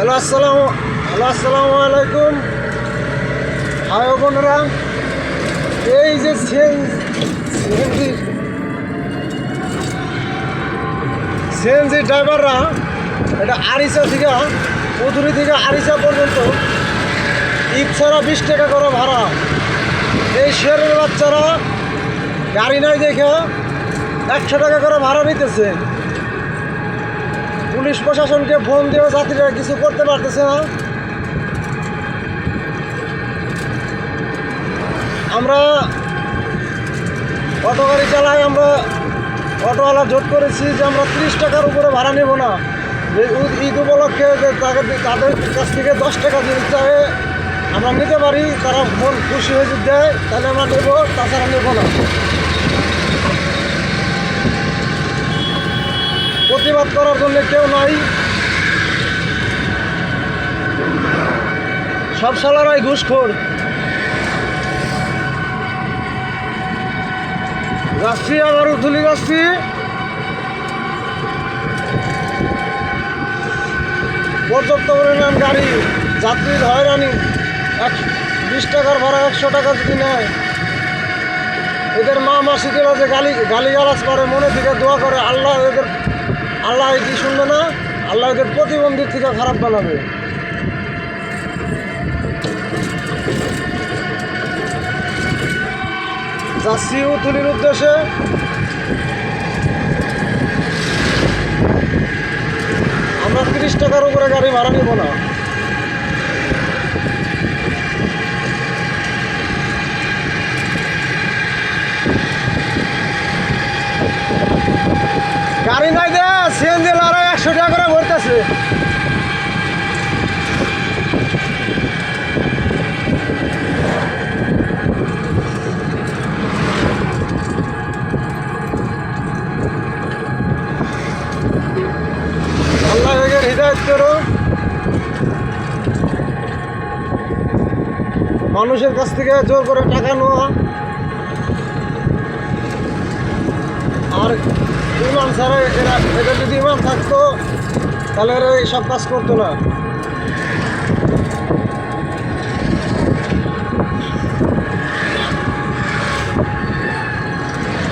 আসসালামু আলাইকুম। ভাই বোনেরা, এই যে সিএনজি ড্রাইভাররা এটা আরিচা থেকে পুতুরি থেকে আরিচা পর্যন্ত ইট ছাড়া 20 টাকা করে ভাড়া। এই শেয়ারের বাচ্চারা গাড়ি নাই দেখে 100 টাকা করে ভাড়া নিতেছে। পুলিশ প্রশাসনকে ফোন দিয়েও যাত্রীরা কিছু করতে পারতেছে না। আমরা অটো গাড়ি চালাই, আমরা অটোওয়ালা জোট করেছি যে আমরা 30 টাকার উপরে ভাড়া নেব না। ঈদ উপলক্ষে তাদের কাছ থেকে 10 টাকা যদি চাই আমরা নিতে পারি, তারা মন খুশি হয়ে যদি দেয় তাহলে আমরা নেব, তাছাড়া নেব না। প্রতিবাদ করার জন্য কেউ নাই, সব শালারাই ঘুষখোর। যাচ্ছি, আবার উথুলি যাচ্ছি। পর্যাপ্ত পরিমাণ গাড়ি, যাত্রীর হয়রানি। 20 টাকার ভাড়া 100 টাকা যদি নেয়, এদের মা মাসিকেরা যে গালিগালাজ করে, মনে থেকে দোয়া করে আল্লাহ কি শুনবে না, আল্লাহ এদের প্রতিবন্ধীর থেকে খারাপ বানাবে। যাচ্ছি উথুলির উদ্দেশ্যে। আমরা 30 টাকার উপরে গাড়ি ভাড়া নিব না। গাড়ি নাই দে, সিএনজি লড়াই 100 টাকা করে ভরতেছে। আল্লাহ এদের হৃদায়ত করো। মানুষের কাছ থেকে জোর করে টাকা নেওয়া আর ইমান ছাড়া, এদের যদি ইমান থাকতো তাহলে এরা এইসব কাজ করতো না।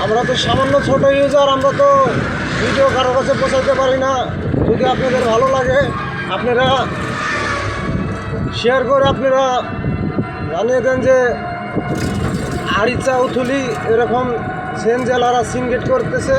আমরা তো সামান্য ছোট ইউজার, আমরা তো ভিডিও কারো কাছে পৌঁছাতে পারি না। যদি আপনাদের ভালো লাগে আপনারা শেয়ার করে আপনারা জানিয়ে দেন যে আরিচা উথুলি এরকম সিএনজিওয়ালারা সিন্ডিকেট করতেছে।